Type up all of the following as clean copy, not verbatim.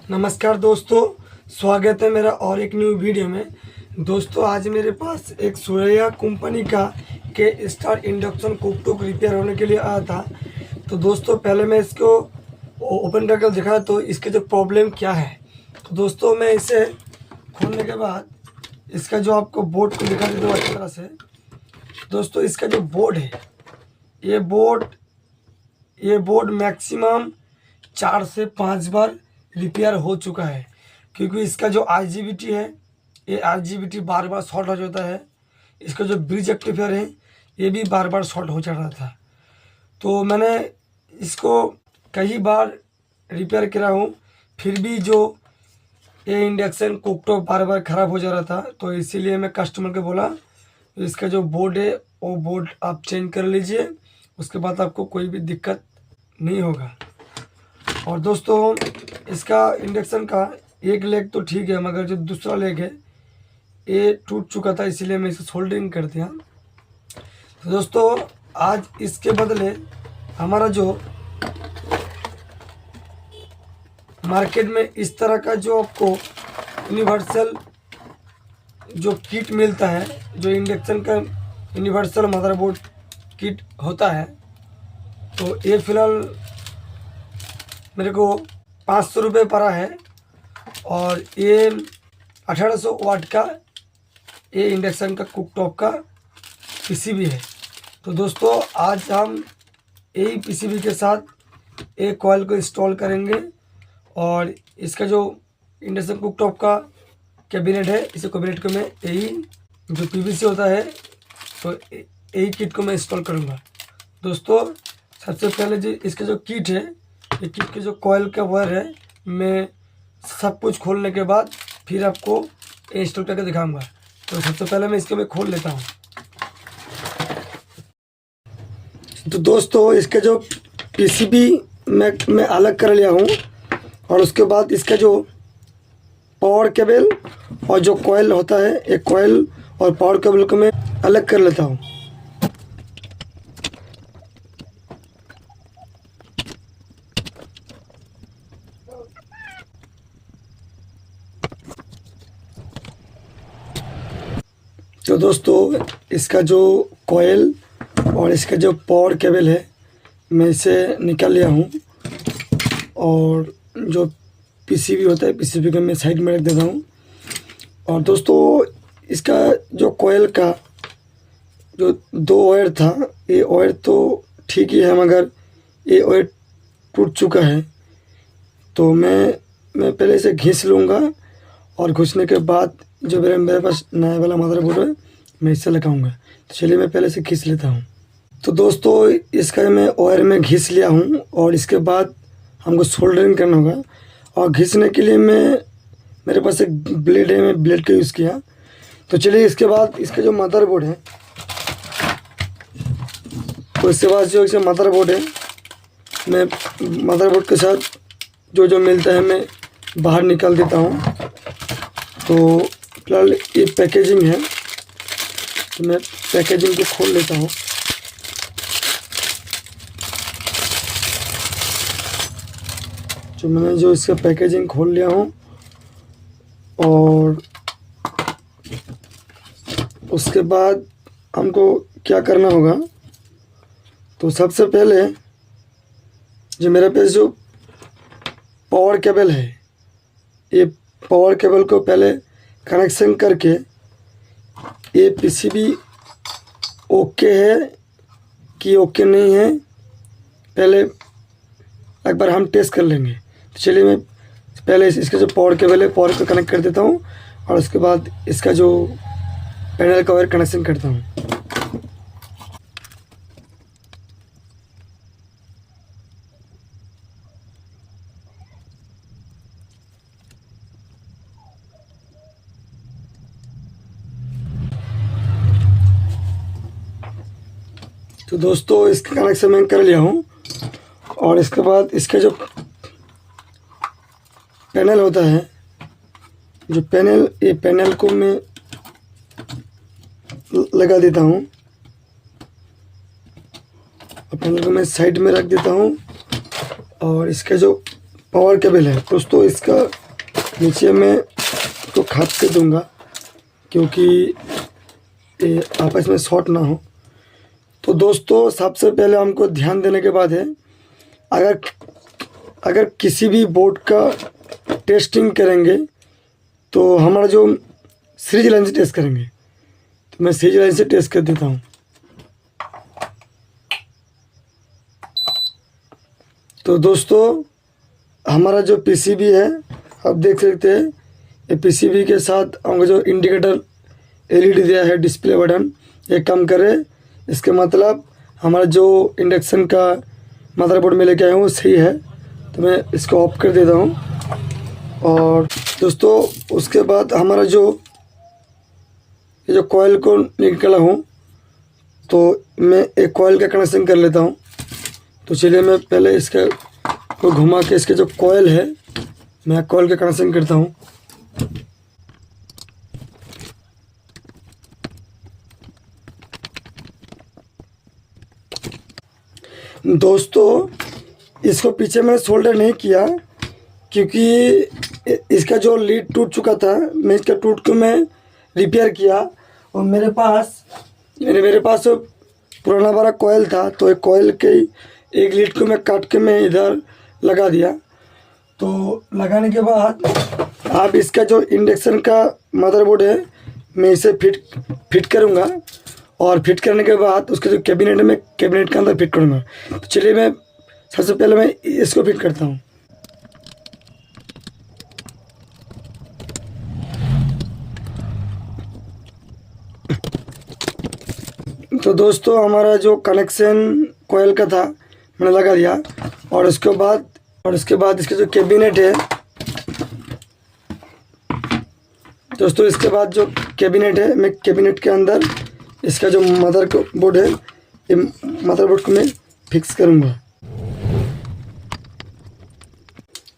नमस्कार दोस्तों, स्वागत है मेरा और एक न्यू वीडियो में। दोस्तों आज मेरे पास एक सूर्या कंपनी का के स्टार इंडक्शन कुकटॉप रिपेयर होने के लिए आया था। तो दोस्तों पहले मैं इसको ओपन करके दिखाया तो इसके जो प्रॉब्लम क्या है। तो दोस्तों मैं इसे खोलने के बाद इसका जो आपको बोर्ड को दिखा देता हूँ अच्छी तरह से। दोस्तों इसका जो बोर्ड है, ये बोर्ड मैक्सिमम 4 से 5 बार रिपेयर हो चुका है, क्योंकि इसका जो आईजीबीटी है, ये आईजीबीटी बार बार शॉर्ट हो जाता है। इसका जो ब्रिज रेक्टिफायर है, ये भी बार बार शॉर्ट हो जा रहा था। तो मैंने इसको कई बार रिपेयर किया हूँ, फिर भी जो ये इंडक्शन कुकटॉप बार बार ख़राब हो जा रहा था। तो इसीलिए मैं कस्टमर को बोला इसका जो बोर्ड है वो बोर्ड आप चेंज कर लीजिए, उसके बाद आपको कोई भी दिक्कत नहीं होगा। और दोस्तों इसका इंडक्शन का एक लेग तो ठीक है, मगर जो दूसरा लेग है ये टूट चुका था, इसीलिए मैं इसे सोल्डरिंग कर दिया। तो दोस्तों आज इसके बदले हमारा जो मार्केट में इस तरह का जो आपको यूनिवर्सल जो किट मिलता है, जो इंडक्शन का यूनिवर्सल मदरबोर्ड किट होता है, तो ये फ़िलहाल मेरे को 500 रुपये पड़ा है। और ये 1800 वाट का ये इंडक्शन का कुकटॉप का पीसीबी है। तो दोस्तों आज हम यही पीसीबी के साथ एक कॉइल को इंस्टॉल करेंगे और इसका जो इंडक्शन कुकटॉप का कैबिनेट है, इस कैबिनेट को मैं यही जो पीवीसी होता है तो यही किट को मैं इंस्टॉल करूँगा। दोस्तों सबसे पहले जो इसका जो किट है, ये किट के जो कॉइल का वायर है, मैं सब कुछ खोलने के बाद फिर आपको इंस्टॉल करके दिखाऊंगा। तो सबसे पहले मैं इसको खोल लेता हूँ। तो दोस्तों इसका जो पीसीबी मैं अलग कर लिया हूँ और उसके बाद इसका जो पावर केबल और जो कॉइल होता है, एक कॉइल और पावर केबल को मैं अलग कर लेता हूँ। तो दोस्तों इसका जो कॉइल और इसका जो पावर केबल है, मैं इसे निकाल लिया हूँ और जो पीसीबी होता है, पीसीबी को मैं साइड में रख देता हूँ। और दोस्तों इसका जो कॉइल का जो 2 वायर था, ये वायर तो ठीक ही है, मगर ये वायर टूट चुका है। तो मैं पहले इसे घिस लूँगा और घिसने के बाद जो मेरे पास नया वाला मदरबोर्ड है, मैं इससे लगाऊंगा। तो चलिए मैं पहले से घिस लेता हूँ। तो दोस्तों इसका मैं वायर में घिस लिया हूँ और इसके बाद हमको सोल्डरिंग करना होगा। और घिसने के लिए मेरे पास एक ब्लेड है, मैं ब्लेड का यूज़ किया। तो चलिए इसके बाद इसका जो मदरबोर्ड है, तो इसके बाद जो इसका मदरबोर्ड है, मैं मदरबोर्ड के साथ जो मिलता है मैं बाहर निकाल देता हूँ। तो फिलहाल ये पैकेजिंग है, तो मैं पैकेजिंग को खोल लेता हूँ। तो मैंने जो इसका पैकेजिंग खोल लिया हूँ और उसके बाद हमको क्या करना होगा। तो सबसे पहले जो मेरे पास जो पावर केबल है, ये पावर केबल को पहले कनेक्शन करके ये पीसीबी ओके है कि ओके नहीं है, पहले एक बार हम टेस्ट कर लेंगे। तो चलिए मैं पहले इसका जो पावर केबल है, पावर को कनेक्ट कर देता हूँ और उसके बाद इसका जो पैनल का वायर कनेक्शन करता हूँ। तो दोस्तों इसका कनेक्शन मैं कर लिया हूँ और इसके बाद इसका जो पैनल होता है, जो पैनल, ये पैनल को मैं लगा देता हूँ और पैनल को मैं साइड में रख देता हूँ। और इसका जो पावर केबल है दोस्तों, इसका नीचे में तो खाद के दूंगा क्योंकि ये आपस में शॉर्ट ना हो। तो दोस्तों सबसे पहले हमको ध्यान देने के बाद है, अगर किसी भी बोर्ड का टेस्टिंग करेंगे तो हमारा जो सीरीज लाइन से टेस्ट करेंगे, तो मैं सीरीज लाइन से टेस्ट कर देता हूँ। तो दोस्तों हमारा जो पीसीबी है आप देख सकते हैं, ये पीसीबी के साथ हमको जो इंडिकेटर एलईडी दिया है डिस्प्ले बटन, ये काम करे। इसके मतलब हमारा जो इंडक्शन का मदरबोर्ड में लेके आया हूँ वो सही है। तो मैं इसको ऑफ कर देता हूँ। और दोस्तों उसके बाद हमारा ये जो कॉइल को निकाला हूँ, तो मैं एक कॉइल का कनेक्शन कर लेता हूँ। तो चलिए मैं पहले इसका को घुमा के इसके जो कॉइल है मैं कॉइल का कनेक्शन करता हूँ। दोस्तों इसको पीछे मैंने सोल्डर नहीं किया क्योंकि इसका जो लीड टूट चुका था, मैं इसका टूट के मैं रिपेयर किया। और मेरे पास पुराना बड़ा कॉइल था, तो एक कॉइल के एक लीड को मैं काट के मैं इधर लगा दिया। तो लगाने के बाद अब इसका जो इंडक्शन का मदरबोर्ड है मैं इसे फिट करूँगा, और फिट करने के बाद उसके जो कैबिनेट है मैं कैबिनेट के अंदर फिट करूँगा। तो चलिए मैं सबसे पहले मैं इसको फिट करता हूँ। तो दोस्तों हमारा जो कनेक्शन कॉइल का था मैंने लगा दिया, और उसके बाद इसका जो कैबिनेट है दोस्तों, इसके बाद जो कैबिनेट है मैं कैबिनेट के अंदर इसका जो मदरबोर्ड है, ये मदरबोर्ड को मैं फिक्स करूँगा।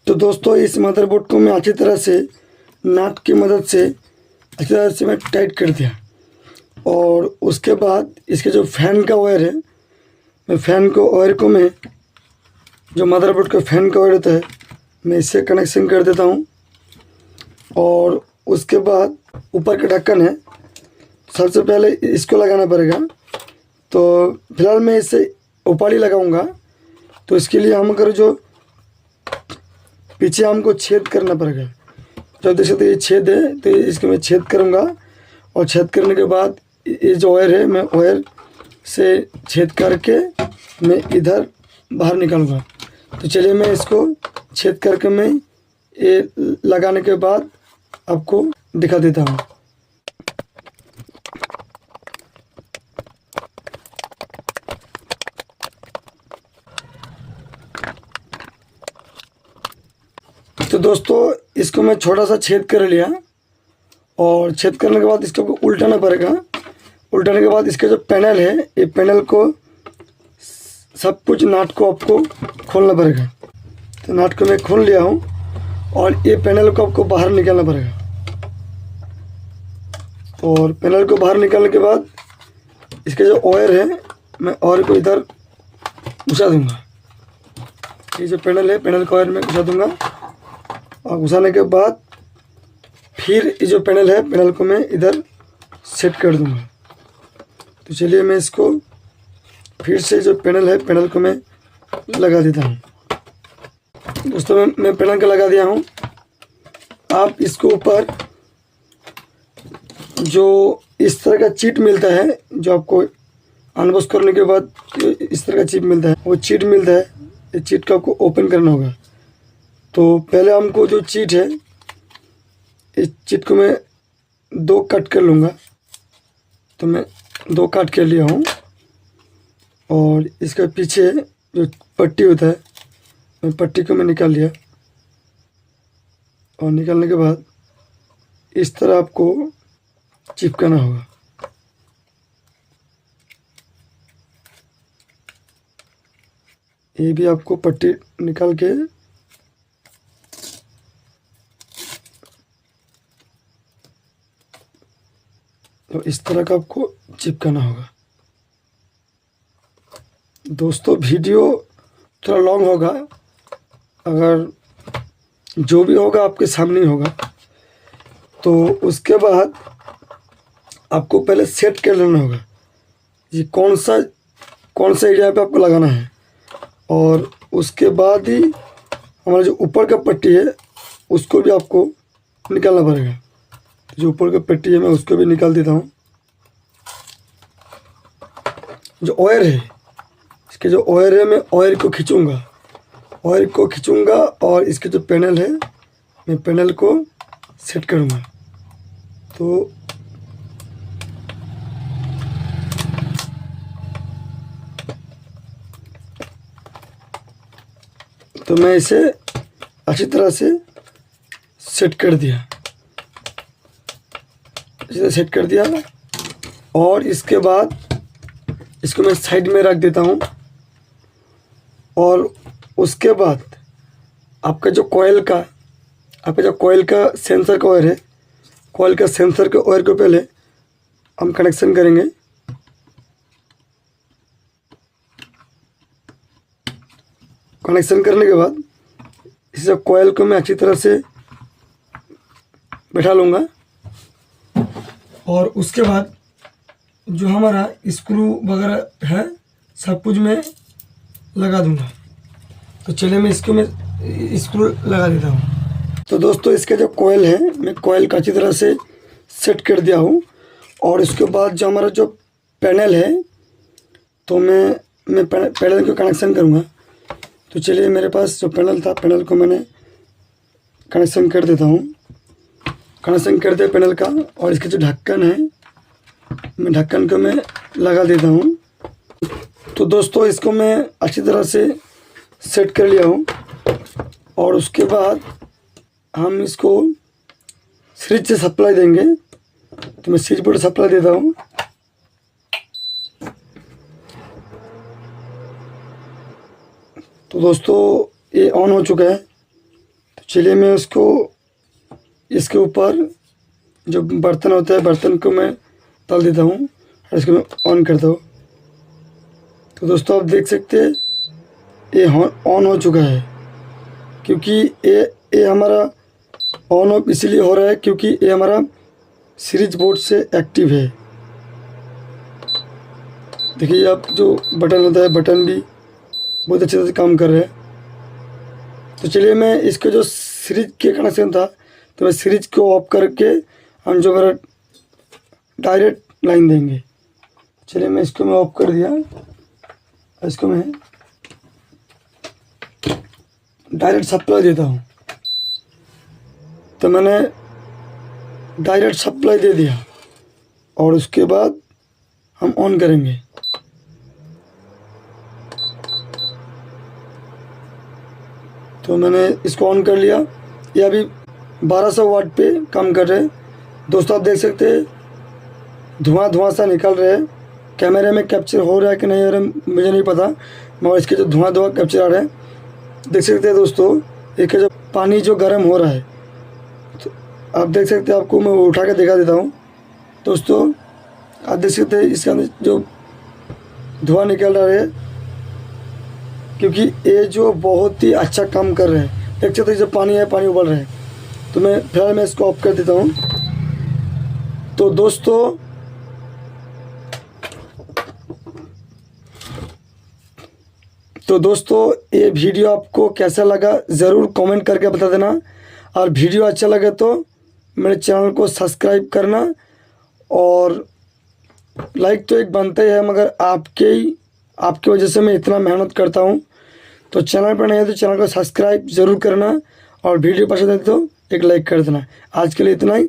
तो दोस्तों इस मदरबोर्ड को मैं अच्छी तरह से नट की मदद से अच्छी तरह से मैं टाइट कर दिया। और उसके बाद इसके जो फ़ैन का वायर है, मैं फ़ैन को वायर को मैं जो मदरबोर्ड का फ़ैन का वायर होता है मैं इससे कनेक्शन कर देता हूँ। और उसके बाद ऊपर का ढक्कन है, सबसे पहले इसको लगाना पड़ेगा। तो फिलहाल मैं इसे ऊपर ही लगाऊंगा। तो इसके लिए हम अगर जो पीछे हमको छेद करना पड़ेगा, जब देख सकते ये छेद है तो इसको मैं छेद करूंगा। और छेद करने के बाद ये जो वायर है मैं वायर से छेद करके मैं इधर बाहर निकालूंगा। तो चलिए मैं इसको छेद करके मैं ये लगाने के बाद आपको दिखा देता हूँ। तो दोस्तों इसको मैं छोटा सा छेद कर लिया, और छेद करने के बाद इसको उल्टाना पड़ेगा। उल्टाने के बाद इसका जो पैनल है, ये पैनल को सब कुछ नाट को आपको खोलना पड़ेगा। तो नाट को मैं खोल लिया हूँ, और ये पैनल को आपको बाहर निकालना पड़ेगा। और पैनल को बाहर निकालने के बाद इसके जो वायर है मैं वायर को इधर घुसा दूंगा। ये जो पैनल है पैनल का वायर में घुसा दूंगा, और घुसाने के बाद फिर ये जो पैनल है पैनल को मैं इधर सेट कर दूंगा। तो चलिए मैं इसको फिर से जो पैनल है पैनल को मैं लगा देता हूँ। दोस्तों मैं पैनल का लगा दिया हूँ। आप इसको ऊपर जो इस तरह का चीट मिलता है, जो आपको अनबॉक्स करने के बाद इस तरह का चीट मिलता है, वो चीट मिलता है। इस चीट को आपको ओपन करना होगा। तो पहले हमको जो चीट है, इस चीट को मैं 2 कट कर लूँगा। तो मैं 2 कट कर लिया हूँ। और इसका पीछे जो पट्टी होता है, मैं पट्टी को मैं निकाल लिया। और निकालने के बाद इस तरह आपको चिपकाना होगा। ये भी आपको पट्टी निकाल के तो इस तरह का आपको चिपकाना होगा। दोस्तों वीडियो थोड़ा लॉन्ग होगा, अगर जो भी होगा आपके सामने ही होगा। तो उसके बाद आपको पहले सेट कर लेना होगा ये कौन सा एरिया पे आपको लगाना है। और उसके बाद ही हमारा जो ऊपर का पट्टी है उसको भी आपको निकालना पड़ेगा। जो ऊपर का पट्टी है मैं उसको भी निकाल देता हूँ। जो वायर है, इसके जो वायर है मैं वायर को खींचूंगा और इसके जो पैनल है मैं पैनल को सेट करूँगा। तो मैं इसे अच्छी तरह से सेट कर दिया, और इसके बाद इसको मैं साइड में रख देता हूँ। और उसके बाद आपका जो कॉइल का सेंसर का वायर है, कॉइल का सेंसर के वायर को पहले हम कनेक्शन करेंगे। कनेक्शन करने के बाद इस कॉइल को मैं अच्छी तरह से बैठा लूँगा। और उसके बाद जो हमारा स्क्रू वगैरह है सब कुछ मैं लगा दूँगा। तो चलिए मैं इसको स्क्रू लगा देता हूँ। तो दोस्तों इसके जो कॉइल है मैं कॉइल का अच्छी तरह से सेट कर दिया हूँ। और इसके बाद जो हमारा जो पैनल है तो मैं पैनल को कनेक्शन करूँगा। तो चलिए मेरे पास जो पैनल था पैनल को मैंने कनेक्शन कर देता हूँ। कनेक्शन कर दिया पैनल का। और इसके जो ढक्कन है मैं ढक्कन को मैं लगा देता हूँ। तो दोस्तों इसको मैं अच्छी तरह से सेट कर लिया हूँ। और उसके बाद हम इसको स्विच से सप्लाई देंगे। तो मैं स्विच बोर्ड सप्लाई देता हूँ। तो दोस्तों ये ऑन हो चुका है। तो चलिए मैं इसके ऊपर जो बर्तन होता है बर्तन को मैं डाल देता हूँ और इसको मैं ऑन करता हूँ। तो दोस्तों आप देख सकते हैं ये ऑन हो चुका है, क्योंकि ये हमारा ऑन ऑफ इसलिए हो रहा है क्योंकि ये हमारा सीरीज बोर्ड से एक्टिव है। देखिए आप जो बटन होता है बटन भी बहुत अच्छे से काम कर रहे हैं। तो चलिए मैं इसके जो सीरीज के कनेक्शन था तो मैं सीरीज को ऑफ करके हम जो मेरा डायरेक्ट लाइन देंगे। चलिए मैं इसको ऑफ कर दिया। इसको मैं डायरेक्ट सप्लाई देता हूँ। तो मैंने डायरेक्ट सप्लाई दे दिया और उसके बाद हम ऑन करेंगे। तो मैंने इसको ऑन कर लिया। ये अभी 1200 वाट पे काम कर रहे हैं। दोस्तों आप देख सकते हैं धुआं सा निकल रहा है। कैमरे में कैप्चर हो रहा है कि नहीं हो रहा है मुझे नहीं पता, मगर इसके जो धुआं कैप्चर आ रहा है देख सकते हैं दोस्तों। एक जो पानी जो गर्म हो रहा है तो आप देख सकते हैं, आपको मैं उठा के दिखा देता हूँ। दोस्तों आप देख सकते हैं इसके अंदर जो धुआं निकल रहा है, क्योंकि ये जो बहुत ही अच्छा काम कर रहे हैं। देख सकते हैं जो पानी है पानी उबल रहा है। तो मैं फिलहाल मैं इसको ऑफ कर देता हूँ। तो दोस्तों ये वीडियो आपको कैसा लगा ज़रूर कमेंट करके बता देना। और वीडियो अच्छा लगे तो मेरे चैनल को सब्सक्राइब करना। और लाइक तो एक बनता ही है, मगर आपकी वजह से मैं इतना मेहनत करता हूँ। तो चैनल पर नहीं है तो चैनल को सब्सक्राइब ज़रूर करना और वीडियो पसंद है तो एक लाइक कर देना। आज के लिए इतना ही।